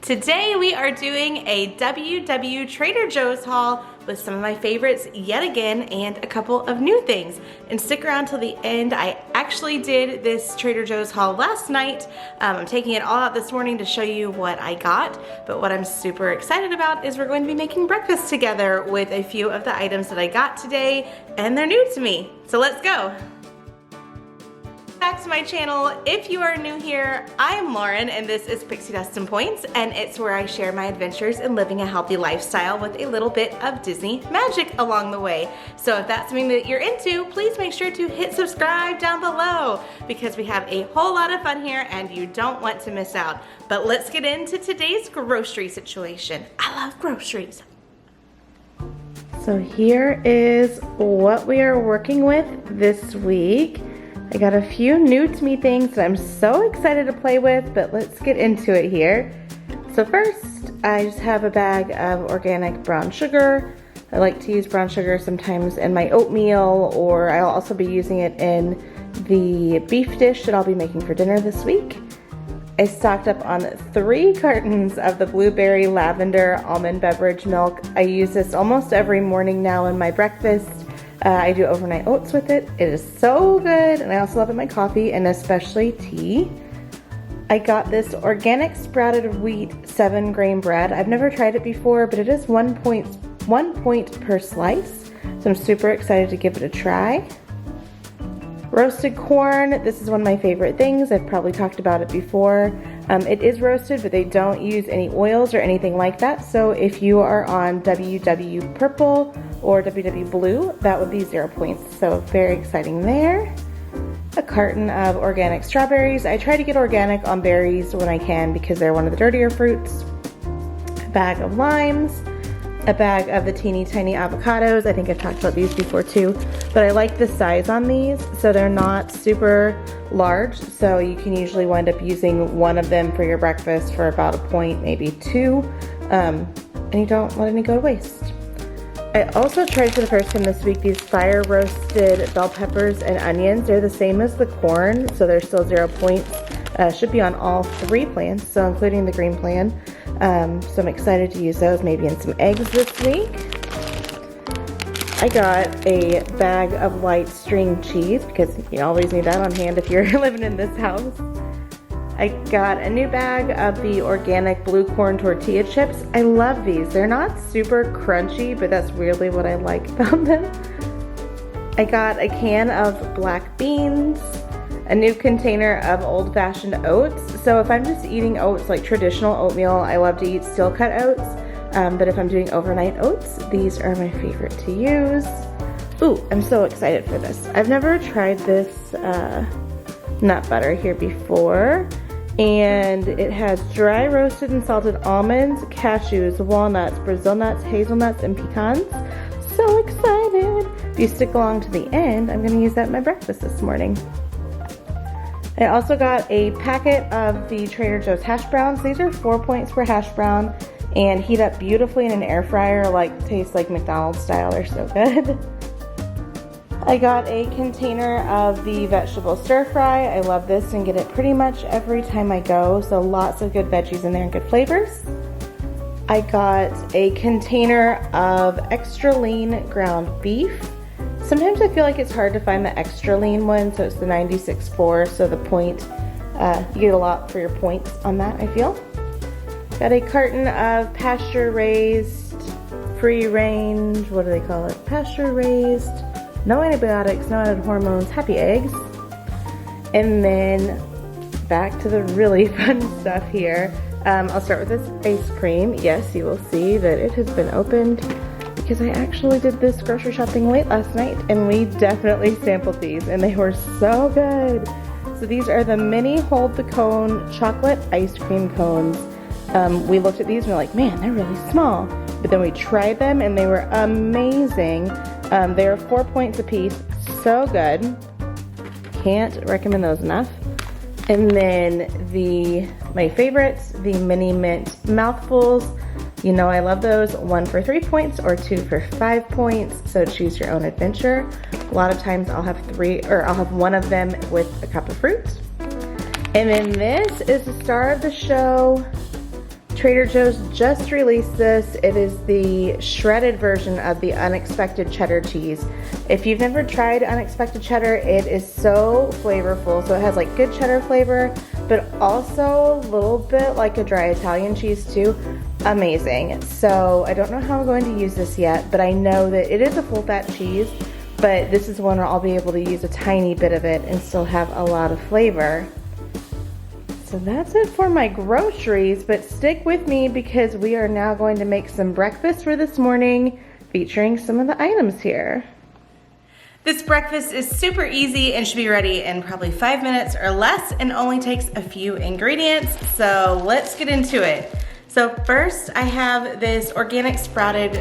Today we are doing a WW Trader Joe's haul with some of my favorites yet again and a couple of new things. And stick around till the end. I actually did this Trader Joe's haul last night. I'm taking it all out this morning to show you what I got. But what I'm super excited about is we're going to be making breakfast together with a few of the items that I got today, and they're new to me. So let's go. Back to my channel. If you are new here, I am Lauren and this is Pixie Dust and Points, and it's where I share my adventures in living a healthy lifestyle with a little bit of Disney magic along the way. So if that's something that you're into, please make sure to hit subscribe down below because we have a whole lot of fun here and you don't want to miss out. But let's get into today's grocery situation. I love groceries. So here is what we are working with this week. I got a few new to me things that I'm so excited to play with, but let's get into it here. So first, I just have a bag of organic brown sugar. I like to use brown sugar sometimes in my oatmeal, or I'll also be using it in the beef dish that I'll be making for dinner this week. I stocked up on 3 cartons of the blueberry lavender almond beverage milk. I use this almost every morning now in my breakfast. I do overnight oats with it. It is so good, and I also love it in my coffee and especially tea. I got this organic sprouted wheat 7-grain bread. I've never tried it before, but it is 1 point per slice, so I'm super excited to give it a try. Roasted corn. This is one of my favorite things. I've probably talked about it before. It is roasted, but they don't use any oils or anything like that. So if you are on WW Purple or WW Blue, that would be 0 points. So very exciting there. A carton of organic strawberries. I try to get organic on berries when I can because they're one of the dirtier fruits. A bag of limes. A bag of the teeny tiny avocados. I think I've talked about these before too, but I like the size on these, so they're not super large, so you can usually wind up using one of them for your breakfast for about 1 point, maybe 2, and you don't let any go to waste. I also tried for the first time this week these fire roasted bell peppers and onions. They're the same as the corn, so they're still 0 points. Should be on all 3 plans, so including the green plan. So I'm excited to use those maybe in some eggs this week. I got a bag of light string cheese because you always need that on hand if you're living in this house. I got a new bag of the organic blue corn tortilla chips. I love these. They're not super crunchy, but that's really what I like about them. I got a can of black beans. A new container of old-fashioned oats. So if I'm just eating oats like traditional oatmeal, I love to eat steel cut oats. But if I'm doing overnight oats, these are my favorite to use. Ooh, I'm so excited for this. I've never tried this nut butter here before. And it has dry roasted and salted almonds, cashews, walnuts, Brazil nuts, hazelnuts, and pecans. So excited. If you stick along to the end, I'm gonna use that in my breakfast this morning. I also got a packet of the Trader Joe's hash browns. These are 4 points per hash brown and heat up beautifully in an air fryer, like tastes like McDonald's style. They're so good. I got a container of the vegetable stir fry. I love this and get it pretty much every time I go, so lots of good veggies in there and good flavors. I got a container of extra lean ground beef. Sometimes I feel like it's hard to find the extra lean one, so it's the 96.4, so the point, you get a lot for your points on that, I feel. Got a carton of pasture-raised, free-range, what do they call it? Pasture-raised, no antibiotics, no added hormones, happy eggs. And then back to the really fun stuff here. I'll start with this ice cream. Yes, you will see that it has been opened, because I actually did this grocery shopping late last night and we definitely sampled these and they were so good. So these are the mini hold the cone chocolate ice cream cones. We looked at these and we're like, man, they're really small. But then we tried them and they were amazing. They are 4 points a piece, so good. Can't recommend those enough. And then my favorites, the mini mint mouthfuls. You know I love those. 1 for 3 points or 2 for 5 points, so choose your own adventure. A lot of times I'll have one of them with a cup of fruit. And then this is the star of the show, Trader Joe's just released this. It is the shredded version of the unexpected cheddar cheese. If you've never tried unexpected cheddar, it is so flavorful. So it has like good cheddar flavor, but also a little bit like a dry Italian cheese too. Amazing. So I don't know how I'm going to use this yet, but I know that it is a full fat cheese, but this is one where I'll be able to use a tiny bit of it and still have a lot of flavor. So that's it for my groceries, but stick with me because we are now going to make some breakfast for this morning featuring some of the items here. This breakfast is super easy and should be ready in probably 5 minutes or less and only takes a few ingredients. So let's get into it. So first I have this organic sprouted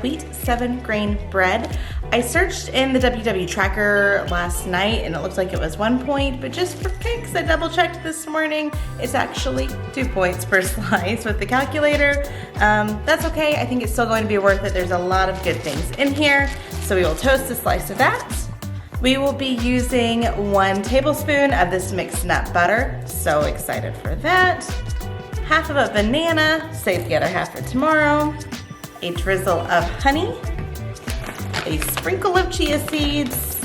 wheat 7-grain bread. I searched in the WW tracker last night and it looked like it was 1 point, but just for kicks, I double checked this morning. It's actually 2 points per slice with the calculator. That's okay, I think it's still going to be worth it. There's a lot of good things in here. So we will toast a slice of that. We will be using 1 tablespoon of this mixed nut butter. So excited for that. Half of a banana, save the other half for tomorrow. A drizzle of honey. A sprinkle of chia seeds,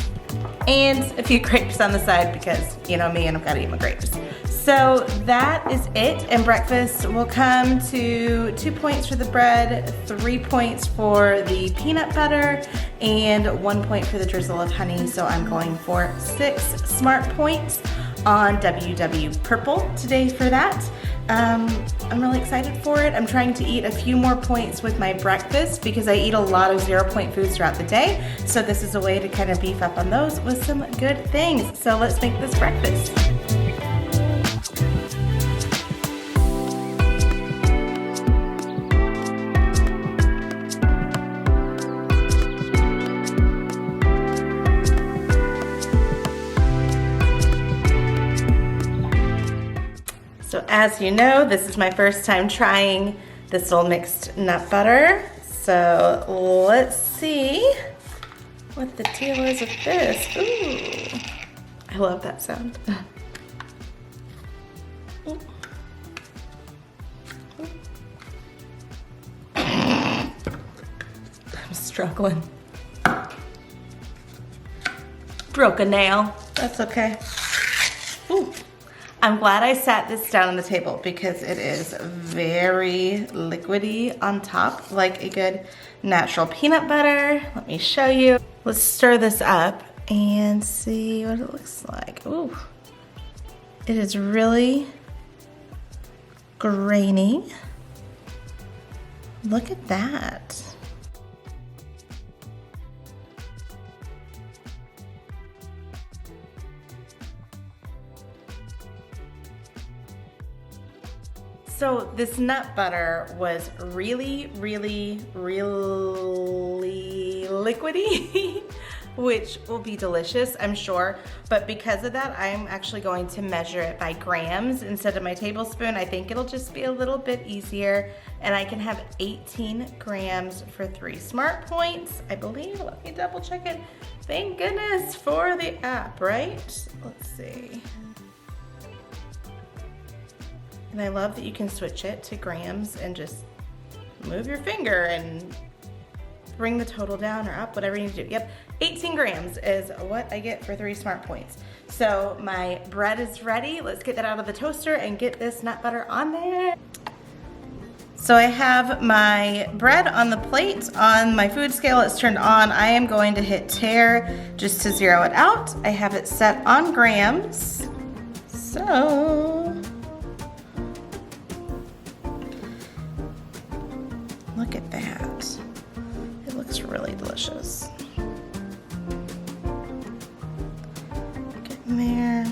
and a few grapes on the side because you know me and I've got to eat my grapes. So that is it, and breakfast will come to 2 points for the bread, 3 points for the peanut butter, and 1 point for the drizzle of honey. So I'm going for 6 smart points on WW Purple today for that. I'm really excited for it. I'm trying to eat a few more points with my breakfast because I eat a lot of 0-point foods throughout the day. So this is a way to kind of beef up on those with some good things. So let's make this breakfast. So as you know, this is my first time trying this little mixed nut butter. So let's see what the deal is with this. Ooh, I love that sound. I'm struggling. Broke a nail, that's okay. Ooh. I'm glad I sat this down on the table because it is very liquidy on top, like a good natural peanut butter. Let me show you. Let's stir this up and see what it looks like. Ooh, it is really grainy. Look at that. So this nut butter was really liquidy, which will be delicious, I'm sure. But because of that, I'm actually going to measure it by grams instead of my tablespoon. I think it'll just be a little bit easier. And I can have 18 grams for 3 smart points, I believe. Let me double check it. Thank goodness for the app, right? Let's see. And I love that you can switch it to grams and just move your finger and bring the total down or up, whatever you need to do. Yep, 18 grams is what I get for 3 smart points. So my bread is ready. Let's get that out of the toaster and get this nut butter on there. So I have my bread on the plate. On my food scale, it's turned on. I am going to hit tare just to zero it out. I have it set on grams. So look at that. It looks really delicious. Get in there.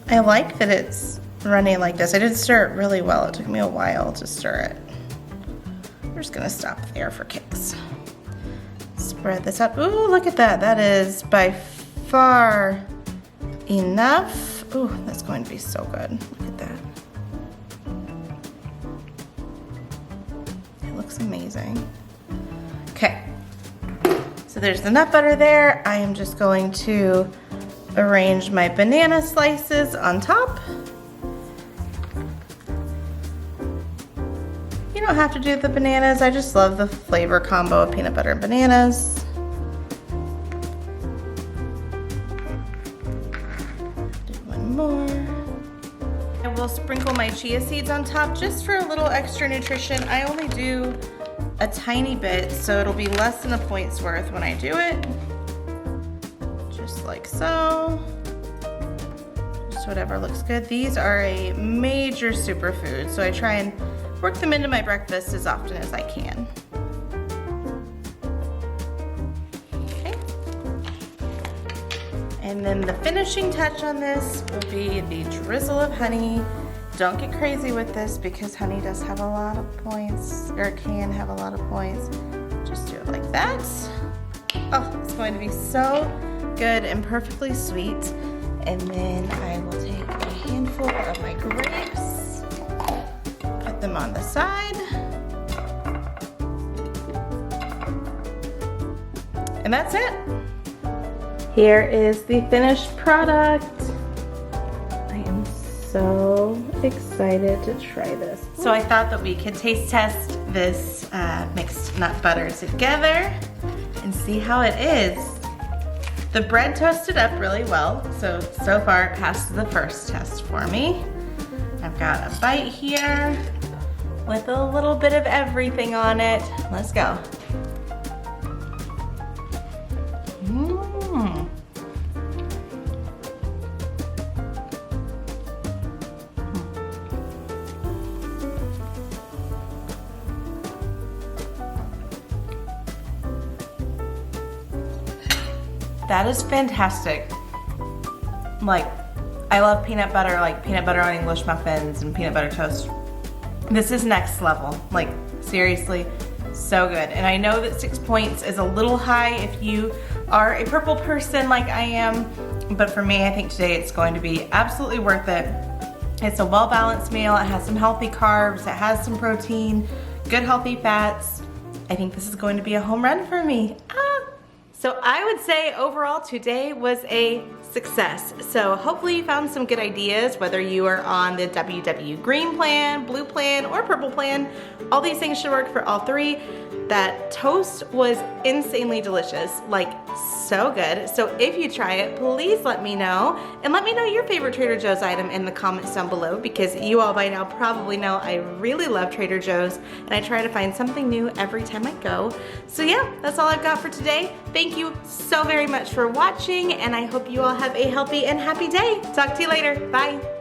I like that it's running like this. I did stir it really well. It took me a while to stir it. We're just gonna stop there for kicks. Spread this out. Ooh, look at that. That is by far enough. Ooh, that's going to be so good. Look at that. It looks amazing. Okay, so there's the nut butter there. I am just going to arrange my banana slices on top. You don't have to do the bananas. I just love the flavor combo of peanut butter and bananas. Do one more. I will sprinkle my chia seeds on top just for a little extra nutrition. I only do a tiny bit, so it'll be less than a point's worth when I do it. Just like so. Just whatever looks good. These are a major superfood, so I try and work them into my breakfast as often as I can. Okay. And then the finishing touch on this will be the drizzle of honey. Don't get crazy with this because honey does have a lot of points, or can have a lot of points. Just do it like that. Oh, it's going to be so good and perfectly sweet. And then I will take a handful of my grapes, put them on the side. And that's it. Here is the finished product. I am so excited to try this. So I thought that we could taste test this mixed nut butter together and see how it is. The bread toasted up really well, so far it passed the first test for me. I've got a bite here with a little bit of everything on it. Let's go. That is fantastic. Like, I love peanut butter, like peanut butter on English muffins and peanut butter toast. This is next level, like seriously, so good. And I know that 6 points is a little high if you are a purple person like I am, but for me, I think today it's going to be absolutely worth it. It's a well-balanced meal. It has some healthy carbs, it has some protein, good healthy fats. I think this is going to be a home run for me. So I would say overall today was a success. So hopefully you found some good ideas, whether you are on the WW green plan, blue plan, or purple plan. All these things should work for all three. That toast was insanely delicious, like so good. So if you try it, please let me know. And let me know your favorite Trader Joe's item in the comments down below, because you all by now probably know I really love Trader Joe's and I try to find something new every time I go. So yeah, that's all I've got for today. Thank you so very much for watching, and I hope you all have a healthy and happy day. Talk to you later. Bye.